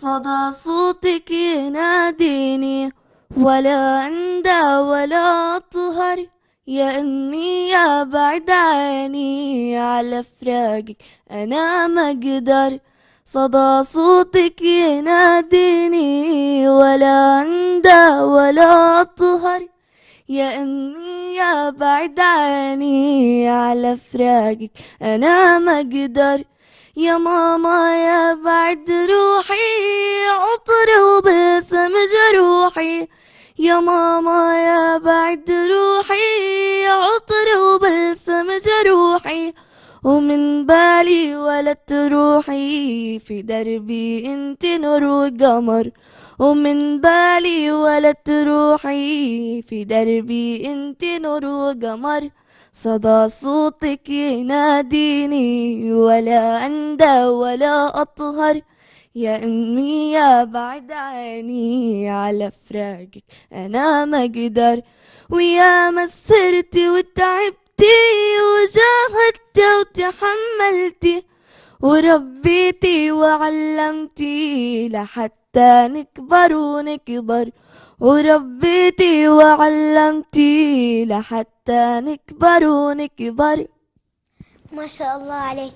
صدى صوتك يناديني ولا أندى ولا أطهر، يا أمي يا بعد عيني على فراقك أنا ما أقدر. صدى صوتك يناديني ولا أندى ولا أطهر، يا أمي يا بعد عيني على فراقك أنا ما أقدر. يا ماما يا بعد روحي عطر وبلسم جروحي، يا ماما يا بعد روحي عطر وبلسم جروحي، ومن بالي ولا تروحي في دربي انت نور وقمر، ومن بالي ولا تروحي في دربي انت نور وقمر. صدى صوتك يناديني ولا أندى ولا أطهر، يا أمي يا بعد عيني على فراقك أنا ما أقدر. ويا ما سهرتي وتعبتي وجاهدتي وتحملتي وربيتي وعلمتي لحتى نكبر ونكبر، وربيتي وعلمتي لحتى نكبر ونكبر. ما شاء الله عليك.